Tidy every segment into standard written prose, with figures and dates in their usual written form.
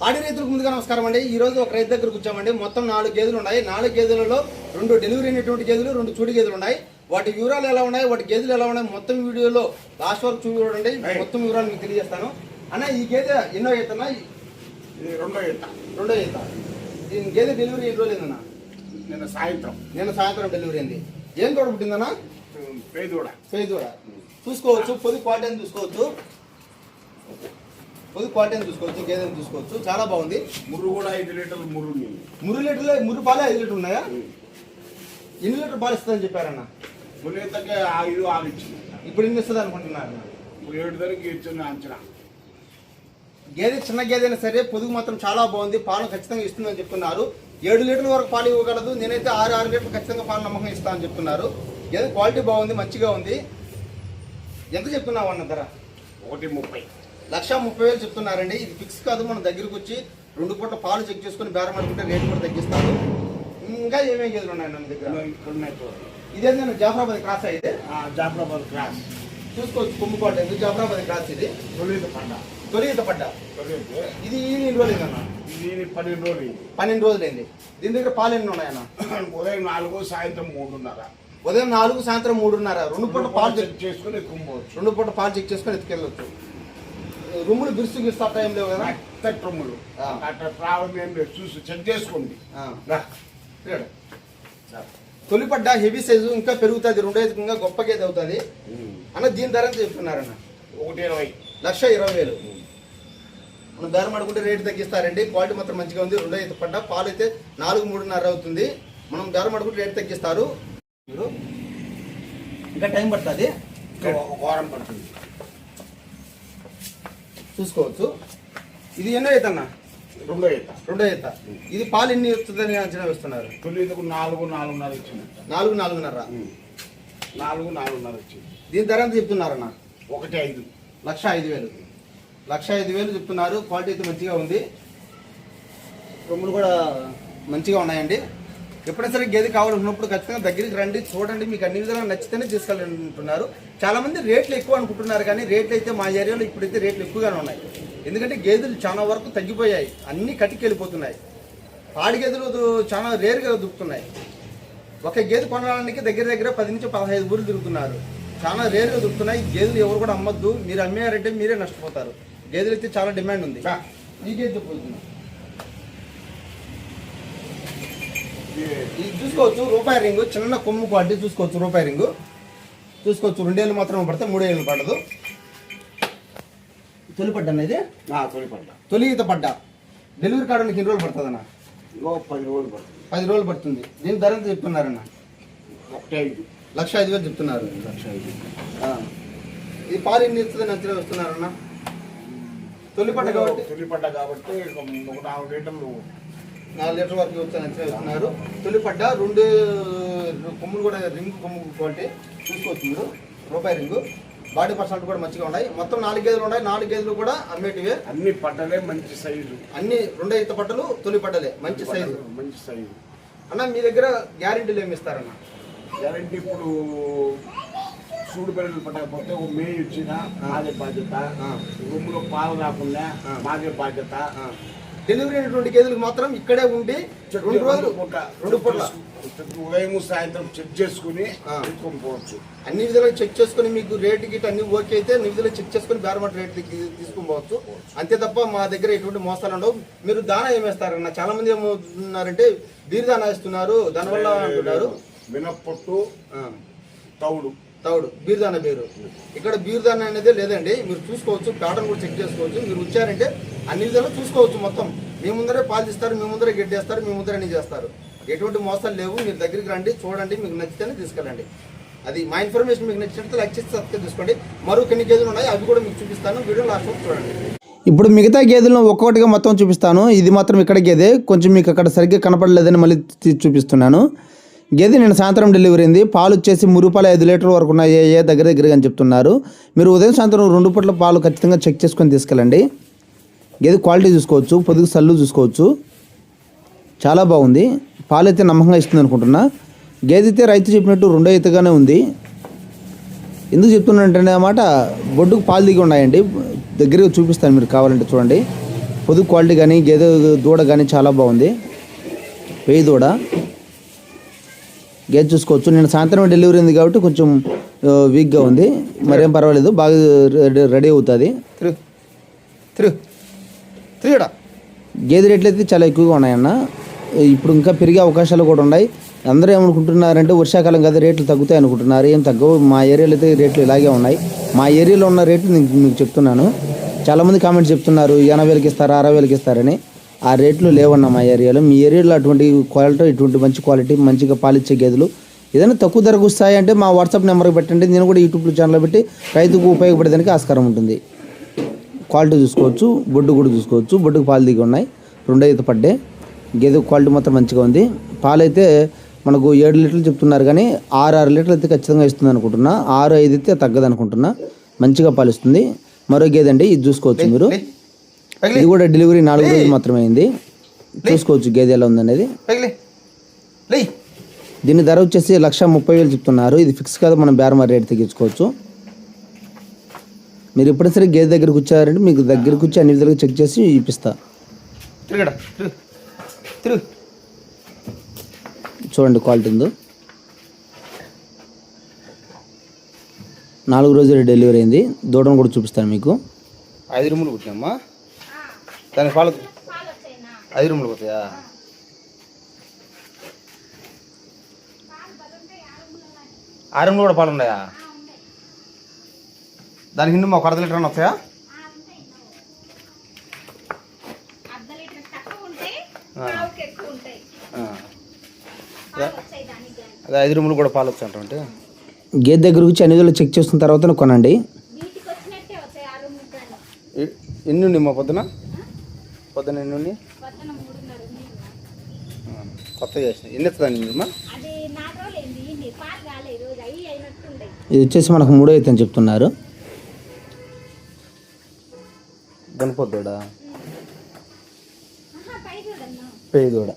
ఆడి రైతులకు ముందుగా నమస్కారం అండి. ఈ రోజు ఒక రైతు దగ్గరకు వచ్చామండి. మొత్తం 4 గేదెలు ఉన్నాయి. 4 గేదెలలో 2 డెలివరీ అయినటువంటి గేదెలు, 2 చూడి గేదెలు ఉన్నాయి. వాటి వివరాలు ఎలా ఉన్నాయి, వాటి గేదెలు ఎలా ఉన్నాయి మొత్తం వీడియోలో లాస్ట్ వరకు చూడండి. మొత్తం వివరాలు మీకు తెలియజేస్తాను. అన్న, ఈ గేదె ఎన్నో ఈతనా? రెండో ఈత. ఈ గేదె డెలివరీ ఎన్ని రోజులు అయిందన్న? నిన్న సాయంత్రం డెలివరీ అయింది. ఏం తోడ పుట్టిందన్నా? పేదూడ. చూసుకోవచ్చు, పొది క్వాలిటీ అని చూసుకోవచ్చు. పొది క్వాలిటీ అని చూసుకోవచ్చు, గేదెని చూసుకోవచ్చు. చాలా బాగుంది. ముర్రు కూడా 5 లీటర్లు ముర్రు పాలే 5 లీటర్లు ఉన్నాయా? ఎన్ని లీటర్ పాలు ఇస్తుందని చెప్పారన్న? 5 ఇచ్చింది. ఇప్పుడు ఎన్ని ఇస్తుంది అనుకుంటున్నారు? 7 ధరకి ఇచ్చిన అంచనా. గేదె చిన్న గేదె అయినా సరే పొదుగు మాత్రం చాలా బాగుంది. పాలు ఖచ్చితంగా ఇస్తుందని చెప్తున్నారు. 7 లీటర్ల వరకు పాలు ఇవ్వగలదు. నేనైతే 6 లీటర్లు ఖచ్చితంగా పాలు నమ్మకం ఇస్తానని చెప్తున్నారు. గేదె క్వాలిటీ బాగుంది, మంచిగా ఉంది. ఎంత చెప్తున్నావు అన్న ధర? 1,30,000. 1,30,000 చెప్తున్నారండి. ఇది ఫిక్స్ కాదు. మన దగ్గరకు వచ్చి 2 పూట్ల పాలు చెక్ చేసుకుని బేరం ఆడుకుంటే రేటు కూడా తగ్గిస్తారు. ఇంకా ఏమేమి గేదెలు ఉన్నాయి మన దగ్గర? ఇదేంటంటే జాఫరాబాద్ క్రాస్ అయితే జాఫరాబాద్ క్రాస్ చూసుకోవచ్చు. కొమ్ముకోట జాఫరాబాద్ క్రాస్. ఇది తొలిత పడ్డ. ఇది ఎన్ని రోజులు అయిందన్న? 12 రోజులు అయింది. దీని దగ్గర పాలు ఎన్ని ఉన్నాయన్న? ఉదయం 4, సాయంత్రం 3:30. ఉదయం 4, సాయంత్రం 3:30. 2 పూట పాలు చెక్ చేసుకుని ఎత్తుకోవచ్చు. 2 పూట పాలు చెక్ చేసుకుని ఎత్తుకెళ్ళొచ్చు. రూములు బిరుసు గిస్తా టైం లేవు కదా? రూములు అట్లా ప్రాబ్లం ఏం లేదు. చూసి చెక్ చేసుకోండి. తొలిపడ్డ హెవీ సైజు, ఇంకా పెరుగుతుంది. 2 ఇంకా గొప్ప గేదె అవుతుంది అన్న. దీని ధర ఎంత చెప్తున్నారన్న? 1,20,000. 1,20,000. మనం బేరం ఆడుకుంటే రేటు తగ్గిస్తారండి. క్వాలిటీ మాత్రం మంచిగా ఉంది. 2 ఈత పడ్డ పాలు అయితే 4, 3:30 అవుతుంది. మనం బేరం ఆడుకుంటే రేటు తగ్గిస్తారు. ఇంకా టైం పడుతుంది, వారం పడుతుంది. చూసుకోవచ్చు. ఇది ఎన్నో ఈత అన్న? 2 ఈత. ఇది పాలు ఎన్ని వస్తుందని అంచనా వేస్తున్నారు? 4:30 ఇచ్చింది. 4:30. 4:30 ఇచ్చింది. దీని ధర ఎంత చెప్తున్నారన్న? 1,5,000. 1,05,000. 1,05,000 చెప్తున్నారు. క్వాలిటీ అయితే మంచిగా ఉంది. రొమ్ములు కూడా మంచిగా ఉన్నాయండి. ఎప్పుడైనా సరే గేదె కావాలనుకున్నప్పుడు ఖచ్చితంగా దగ్గరికి రండి, చూడండి. మీకు అన్ని విధాలుగా నచ్చితేనే తీసుకెళ్ళాలంటున్నారు. చాలా మంది రేట్లు ఎక్కువ అనుకుంటున్నారు, కానీ రేట్లు అయితే మా ఏరియాలో ఇప్పుడైతే రేట్లు ఎక్కువగానే ఉన్నాయి. ఎందుకంటే గేదెలు చాలా వరకు తగ్గిపోయాయి, అన్నీ కటికెళ్ళిపోతున్నాయి. పాడి గేదెలు చాలా రేరుగా దొరుకుతున్నాయి. ఒక గేదె కొనడానికి దగ్గర 10 నుంచి 15 ఊర్లు తిరుగుతున్నారు. చాలా రేరుగా దొరుకుతున్నాయి. గేదెలు ఎవరు కూడా అమ్మద్దు. మీరు అమ్మేయారంటే మీరే నష్టపోతారు. గేదెలు అయితే చాలా డిమాండ్ ఉంది. ఈ గేదె చెప్పుకుంటున్నాం. ఇది చూసుకోవచ్చు. రూపాయి రింగు, చిన్న కొమ్ము క్వాలిటీ చూసుకోవచ్చు. రూపాయి రింగు చూసుకోవచ్చు. 2 ఏళ్ళు మాత్రం పడితే 3 ఏళ్ళు పడదు. తొలిపడ్డ అనేది తొలి ఈత పడ్డ. డెలివరీ కావడానికి ఎన్ని రోజులు పడుతుంది అన్న? 10 రోజులు పడుతుంది. 10 రోజులు పడుతుంది. దీని ధర ఎంత చెప్తున్నారన్న? 1,05,000 చెప్తున్నారు. 1,05,000. ఇది పాలు ఎన్ని ఇస్తుందని అంచనా వస్తున్నారన్న? తొలిపడ్డ కాబట్టి 4 లీటర్లు 4 లీటర్ వరకు వచ్చాను అంచనా వేస్తున్నారు. తొలిపడ్డ 2 కొమ్ములు కూడా రింగు కొమ్ము క్వాలిటీ చూసుకోవచ్చు మీరు. రూపాయి రింగు. బాడీ పర్సెంట్ కూడా మంచిగా ఉన్నాయి. మొత్తం 4 గేదెలు ఉన్నాయి. 4 గేదెలు కూడా అమ్మేటివే. అన్ని పడ్డలే, మంచి సైజు. అన్ని 2 ఈత పడ్డలు, తొలి పడ్డలే, మంచి సైజు. అన్న, మీ దగ్గర గ్యారెంటీలు ఏమి ఇస్తారన్న? గ్యారెంటీ ఇప్పుడు సూడు పిల్లలు పట్టకపోతే మే ఇచ్చిన మాదే బాధ్యత. రూములో పాలు రాకుండా మాదే బాధ్యత. డెలివరీ అయినటువంటి గేదెలకు మాత్రం ఇక్కడే ఉండి 2 రోజులు 2 పూట్ల ఉదయం సాయంత్రం చెక్ చేసుకుని పోవచ్చు. అన్ని విధాలుగా చెక్ చేసుకుని మీకు రేటు గిట్ అన్ని ఓకే అయితే అన్ని విధాలుగా చెక్ చేసుకుని బేరమాట రేట్ తీసుకుని పోవచ్చు. అంతే తప్ప మా దగ్గర ఎటువంటి మోసాలు ఉండవు. మీరు దానా ఏమేస్తారన్న? చాలా మంది ఏమవుతున్నారంటే బీరు దానా వేస్తున్నారు, దానివల్ల అంటున్నారు. మినప్పొట్టు, తౌడు బీరుదాన బీరు. ఇక్కడ బీరుదాన అనేది లేదండి. మీరు చూసుకోవచ్చు. ప్యాటర్న్ కూడా చెక్ చేసుకోవచ్చు. మీరు వచ్చారంటే అన్ని విధాలు చూసుకోవచ్చు. మొత్తం మీ ముందరే పాలు తీస్తారు, మీ ముందరే గడ్డేస్తారు, మీ ముందరే అన్ని చేస్తారు. ఎటువంటి మోసాలు లేవు. మీరు దగ్గరికి రండి, చూడండి. మీకు నచ్చితేనే తీసుకెళ్ళండి. అది మా ఇన్ఫర్మేషన్ మీకు నచ్చినట్టు లైక్ చేసి సబ్స్క్రైబ్ చేసుకోండి. మరో కొన్ని గేదెలు ఉన్నాయి, అవి కూడా మీకు చూపిస్తాను. వీడియో లాస్ట్ వరకు చూడండి. ఇప్పుడు మిగతా గేదెలను ఒక్కొక్కటిగా మొత్తం చూపిస్తాను. ఇది మాత్రం ఇక్కడ గేదె కొంచెం మీకు అక్కడ సరిగ్గా కనపడలేదని మళ్ళీ చూపిస్తున్నాను. గేదె నేను సాయంత్రం డెలివరీ అయింది. పాలు వచ్చేసి 5 లీటర్ల వరకు ఉన్నాయి. దగ్గరగా అని చెప్తున్నారు. మీరు ఉదయం సాయంత్రం 2 పూట్ల పాలు ఖచ్చితంగా చెక్ చేసుకొని తీసుకెళ్ళండి. గేదె క్వాలిటీ చూసుకోవచ్చు. పొదుగు సల్లు చూసుకోవచ్చు. చాలా బాగుంది. పాలు అయితే నమ్మకంగా ఇస్తుంది అనుకుంటున్నా. గేదె అయితే రైతు చెప్పినట్టు 2 ఈతగానే ఉంది. ఎందుకు చెప్తున్నానంటే అన్నమాట, బొడ్డుకు పాలు దిగి ఉన్నాయండి. దగ్గరగా చూపిస్తాను, మీరు కావాలంటే చూడండి. పొదుగు క్వాలిటీ కానీ గేదె దూడ కానీ చాలా బాగుంది. వెయ్యి దూడ గేదె చూసుకోవచ్చు. నేను సాయంత్రం డెలివరీ ఉంది కాబట్టి కొంచెం వీక్గా ఉంది, మరేం పర్వాలేదు, బాగా రెడీ అవుతుంది. గేదె రేట్లు అయితే చాలా ఎక్కువగా ఉన్నాయన్న. ఇప్పుడు ఇంకా పెరిగే అవకాశాలు కూడా ఉన్నాయి. అందరూ ఏమనుకుంటున్నారంటే వర్షాకాలం కదా రేట్లు తగ్గుతాయి అనుకుంటున్నారు. ఏం తగ్గవు. మా ఏరియాలో అయితే రేట్లు ఇలాగే ఉన్నాయి. మా ఏరియాలో ఉన్న రేట్లు నేను మీకు చెప్తున్నాను. చాలామంది కామెంట్స్ చెప్తున్నారు 80,000కి ఇస్తారా 60,000కి ఇస్తారని. ఆ రేట్లు లేవన్న మా ఏరియాలో. మీ ఏరియాలో అటువంటి క్వాలిటీ, ఇటువంటి మంచి క్వాలిటీ, మంచిగా పాలిచ్చే గేదెలు ఏదైనా తక్కువ ధరకు వస్తాయి అంటే మా వాట్సాప్ నెంబర్కి పెట్టండి. నేను కూడా యూట్యూబ్ ఛానల్లో పెట్టి రైతుకు ఉపయోగపడేదానికి ఆస్కారం ఉంటుంది. క్వాలిటీ చూసుకోవచ్చు, బొడ్డు కూడా చూసుకోవచ్చు. బొడ్డుకు పాలు దిగి ఉన్నాయి, 2 ఈత పడ్డే. గేదె క్వాలిటీ మాత్రం మంచిగా ఉంది. పాలైతే మనకు 7 లీటర్లు చెప్తున్నారు కానీ 6 లీటర్లు అయితే ఖచ్చితంగా ఇస్తుంది అనుకుంటున్నా. 6-5 అయితే తగ్గదు అనుకుంటున్నా. మంచిగా పాలిస్తుంది. మరో గేదె అండి, ఇది చూసుకోవచ్చు మీరు. ఇది కూడా డెలివరీ 4 రోజులు మాత్రమే అయింది. చూసుకోవచ్చు గేదె ఎలా ఉందనేది. దీని ధర వచ్చేసి 1,30,000 చెప్తున్నారు. ఇది ఫిక్స్ కాదు, మనం బేరం రేట్ తగ్గించుకోవచ్చు. మీరు ఎప్పుడైనా సరే గేదె దగ్గరకు వచ్చారంటే మీకు దగ్గరకు వచ్చి అన్ని విధాలుగా చెక్ చేసి ఇప్పిస్తా. చూడండి క్వాలిటీ ఉందో. 4 రోజులు డెలివరీ అయింది. దూడను కూడా చూపిస్తాను మీకు. 5 రూములు పుట్టినమ్మా. దాని పాలు 5 రూములు పోతాయా? ఆ రూమ్లో కూడా పాలు ఉన్నాయా? దానికి ఇన్ని ఒక 1/2 లీటర్ అని వస్తాయా? అదే 5 రూములు కూడా పాలు వచ్చా అంటే గేదె దగ్గర వచ్చి అన్ని విధాలు చెక్ చేస్తున్న తర్వాత కొనండి. ఎన్ని ఉన్నాయి మా పొద్దున ఎన్ని ఉన్నాయి? కొత్తగా చేసిన ఎన్ని ఎత్తుందండి మీరు? ఇది వచ్చేసి మనకు 3వ ఈత అని చెప్తున్నారు. గణపొద్దుడా పేదోడ.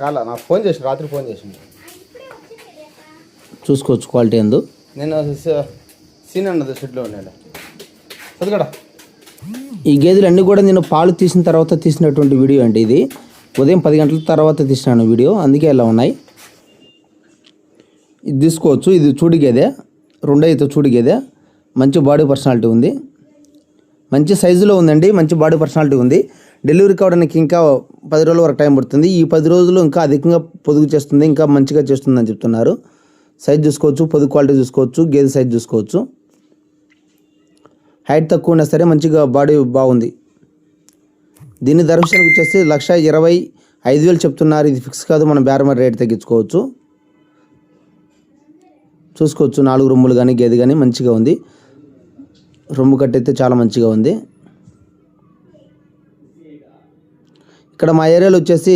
కాలా నాకు ఫోన్ చేసి రాత్రి ఫోన్ చేసింది. చూసుకోవచ్చు క్వాలిటీ ఎందు. నేను సీన్ అన్నది షెడ్లో ఉన్నాడు. చదువుకడా ఈ గేదెలు అన్నీ కూడా నేను పాలు తీసిన తర్వాత తీసినటువంటి వీడియో అండి. ఇది ఉదయం 10 గంటల తర్వాత తీసినాను వీడియో, అందుకే ఇలా ఉన్నాయి. ఇది తీసుకోవచ్చు. ఇది చూడి గేదె, 2వ ఈత చూడి గేదె. మంచి బాడీ పర్సనాలిటీ ఉంది, మంచి సైజులో ఉందండి, మంచి బాడీ పర్సనాలిటీ ఉంది. డెలివరీ కావడానికి ఇంకా 10 రోజుల వరకు టైం పడుతుంది. ఈ 10 రోజులు ఇంకా అధికంగా పొదుగు చేస్తుంది, ఇంకా మంచిగా చేస్తుందని చెప్తున్నారు. సైజ్ చూసుకోవచ్చు, పొదుగు క్వాలిటీ చూసుకోవచ్చు, గేదె సైజ్ చూసుకోవచ్చు. హైట్ తక్కువ ఉన్నా సరే మంచిగా బాడీ బాగుంది. దీని ధర విషయానికి వచ్చేసి 1,25,000 చెప్తున్నారు. ఇది ఫిక్స్ కాదు, మనం బేరం రేట్ తగ్గించుకోవచ్చు. చూసుకోవచ్చు 4 రొమ్ములు కానీ గేదె కానీ మంచిగా ఉంది. రొమ్ము కట్టయితే చాలా మంచిగా ఉంది. ఇక్కడ మా ఏరియాలో వచ్చేసి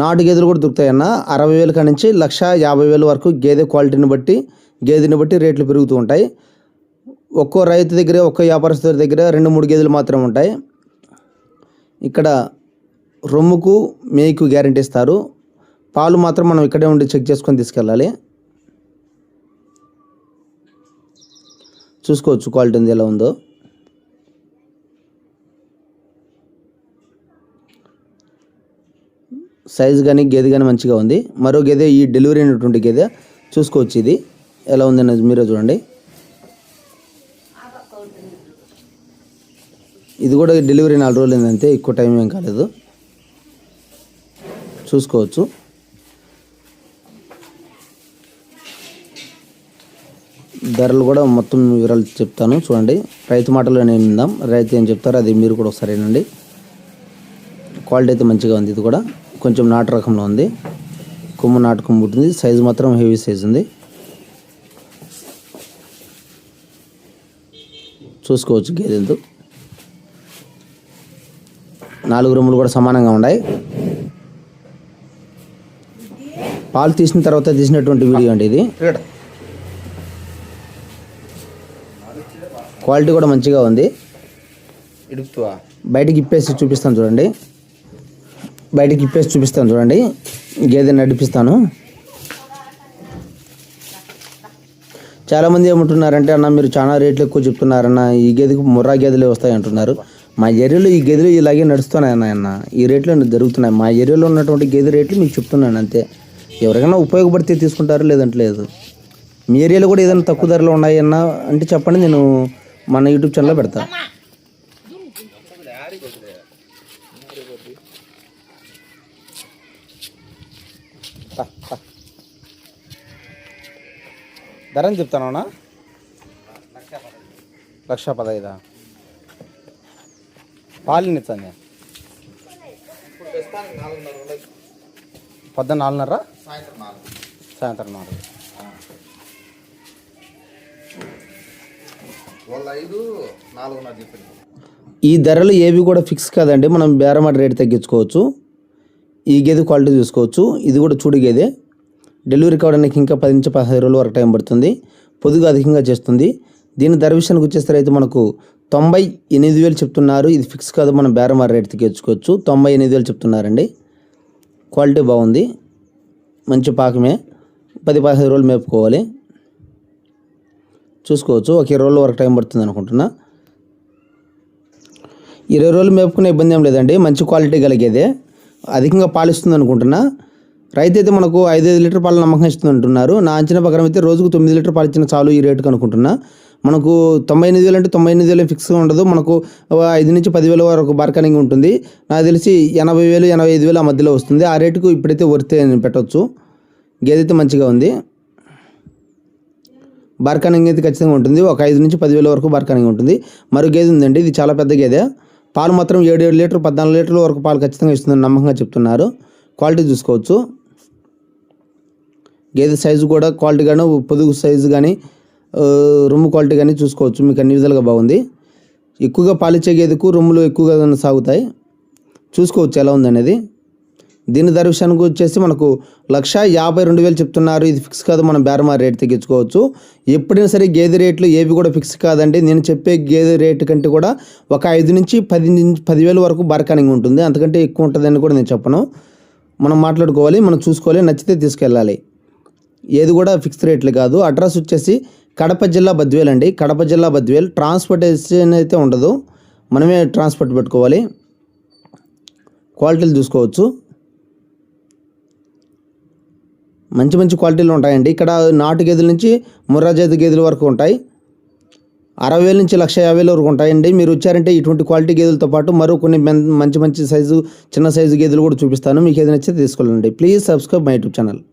నాటు గేదెలు కూడా దొరుకుతాయన్న. 60,000 కాడి నుంచి 1,50,000 వరకు గేదె క్వాలిటీని బట్టి, గేదెని బట్టి రేట్లు పెరుగుతూ ఉంటాయి. ఒక్కో రైతు దగ్గర, ఒక్కో వ్యాపారస్తుల దగ్గర 2-3 గేదెలు మాత్రం ఉంటాయి. ఇక్కడ రొమ్ముకు మేకు గ్యారెంటీ ఇస్తారు. పాలు మాత్రం మనం ఇక్కడే ఉండి చెక్ చేసుకొని తీసుకెళ్ళాలి. చూసుకోవచ్చు క్వాలిటీ ఉంది ఎలా ఉందో. సైజు కానీ గేదె కానీ మంచిగా ఉంది. మరో గేదె ఈ డెలివరీ అయినటువంటి గేదె చూసుకోవచ్చు. ఇది ఎలా ఉంది అనేది మీరే చూడండి. ఇది కూడా డెలివరీ 4 రోజులు అయిందంతే, ఎక్కువ టైం ఏం కాలేదు. చూసుకోవచ్చు. ధరలు కూడా మొత్తం వివరాలు చెప్తాను చూడండి. రైతు మాటలో నేను విందాం. రైతు ఏం చెప్తారో అది మీరు కూడా ఒకసారి వినండి. క్వాలిటీ అయితే మంచిగా ఉంది. ఇది కూడా కొంచెం నాటు రకంలో ఉంది. కొమ్ము నాటు కొమ్ము ఉంటుంది. సైజు మాత్రం హెవీ సైజు ఉంది. చూసుకోవచ్చు గేదెలు. 4 రొమ్ములు కూడా సమానంగా ఉన్నాయి. పాలు తీసిన తర్వాత తీసినటువంటి వీడియో అండి ఇది. క్వాలిటీ కూడా మంచిగా ఉంది. బయటికి ఇప్పేసి చూపిస్తాను చూడండి. గేదెని నడిపిస్తాను. చాలామంది ఏమంటున్నారంటే అన్న మీరు చాలా రేట్లు ఎక్కువ చెప్తున్నారన్న, ఈ గేదెకి ముర్రా గేదెలే వస్తాయి అంటున్నారు. మా ఏరియాలో ఈ గేదెలు ఇలాగే నడుస్తున్నాయి అన్న, ఈ రేట్లు జరుగుతున్నాయి. మా ఏరియాలో ఉన్నటువంటి గేదె రేట్లు మీకు చెప్తున్నాను అంతే. ఎవరికైనా ఉపయోగపడితే తీసుకుంటారు, లేదంటే లేదు. మీ ఏరియాలో కూడా ఏదైనా తక్కువ ధరలో ఉన్నాయన్నా అంటే చెప్పండి, నేను మన యూట్యూబ్ ఛానల్లో పెడతా. ధరని చెప్తానా? 1,15,000 పాలినిచ్చండి. 14:30 సాయంత్రం 4. ఈ ధరలు ఏవి కూడా ఫిక్స్ కాదండి, మనం బేరమాట రేట్ తగ్గించుకోవచ్చు. ఈ గేదె క్వాలిటీ చూసుకోవచ్చు. ఇది కూడా చూడు గేదె. డెలివరీ కావడానికి ఇంకా 10 నుంచి 15 రోజుల వరకు టైం పడుతుంది. పొదుగు అధికంగా చేస్తుంది. దీని ధర విషయానికి వచ్చేసరికి అయితే మనకు 98,000 చెప్తున్నారు. ఇది ఫిక్స్ కాదు, మనం బేరమాట రేట్ తగ్గించుకోవచ్చు. 98,000 చెప్తున్నారండి. క్వాలిటీ బాగుంది, మంచి పాకమే. 10-15 రోజులు మేపుకోవాలి. చూసుకోవచ్చు. ఒక 20 రోజుల వరకు టైం పడుతుంది అనుకుంటున్నా. 20 రోజులు మేపుకునే ఇబ్బంది ఏం లేదండి. మంచి క్వాలిటీ కలిగేదే, అధికంగా పాలిస్తుంది అనుకుంటున్నా. రైతు అయితే మనకు 5 లీటర్ పాలు నమ్మకం ఇస్తుంది అంటున్నారు. నా అంచనా ప్రకారం అయితే రోజుకు 9 లీటర్ పాలు ఇచ్చిన చాలు ఈ రేటుకి అనుకుంటున్నా. మనకు 98,000 అంటే 98,000 ఫిక్స్గా ఉండదు. మనకు 5 నుంచి 10,000 వరకు బార్గెనింగ్ ఉంటుంది. నాకు తెలిసి 80,000, 85,000 ఆ మధ్యలో వస్తుంది. ఆ రేటుకు ఇప్పుడైతే వర్తే పెట్టవచ్చు. గేదె అయితే మంచిగా ఉంది. బార్గెనింగ్ అయితే ఖచ్చితంగా ఉంటుంది. ఒక 5 నుంచి 10,000 వరకు బార్గెనింగ్ ఉంటుంది. మరో గేదె ఉందండి, ఇది చాలా పెద్ద గేదె. పాలు మాత్రం 7 లీటర్ 14 లీటర్ల వరకు పాలు ఖచ్చితంగా ఇస్తుందని నమ్మకంగా చెప్తున్నారు. క్వాలిటీ చూసుకోవచ్చు. గేదె సైజు కూడా క్వాలిటీ కానీ, పొదుగు సైజు కానీ, రొమ్ము క్వాలిటీ కానీ చూసుకోవచ్చు. మీకు అన్ని విధాలుగా బాగుంది. ఎక్కువగా పాలిచ్చే గేదెకు రొమ్ములు ఎక్కువగా సాగుతాయి. చూసుకోవచ్చు ఎలా ఉందనేది. దీని ధర విషయానికి వచ్చేసి మనకు 1,52,000 చెప్తున్నారు. ఇది ఫిక్స్ కాదు, మనం బేరమా రేట్ తగ్గించుకోవచ్చు. ఎప్పుడైనా సరే గేదె రేట్లు ఏవి కూడా ఫిక్స్ కాదండి. నేను చెప్పే గేదె రేటు కంటే కూడా ఒక 5 నుంచి 10,000 వరకు బార్గెనింగ్ ఉంటుంది. అంతకంటే ఎక్కువ ఉంటుందని కూడా నేను చెప్పను. మనం మాట్లాడుకోవాలి, మనం చూసుకోవాలి, నచ్చితే తీసుకెళ్ళాలి. ఏది కూడా ఫిక్స్ రేట్లు కాదు. అడ్రస్ వచ్చేసి కడప జిల్లా బద్వేల్ అండి. కడప జిల్లా బద్వేల్. ట్రాన్స్పోర్టేషన్ అయితే ఉండదు, మనమే ట్రాన్స్పోర్ట్ పెట్టుకోవాలి. క్వాలిటీలు చూసుకోవచ్చు. మంచి మంచి క్వాలిటీలు ఉంటాయండి. ఇక్కడ నాటు గేదెల నుంచి ముర్రా జాతి గేదెల వరకు ఉంటాయి. 60,000 నుంచి 1,50,000 వరకు ఉంటాయండి. మీరు వచ్చారంటే ఇటువంటి క్వాలిటీ గేదెలతో పాటు మరో కొన్ని మంచి మంచి సైజు, చిన్న సైజు గేదెలు కూడా చూపిస్తాను. మీకు ఏది నచ్చితే తీసుకోవాలండి. Please subscribe my YouTube channel.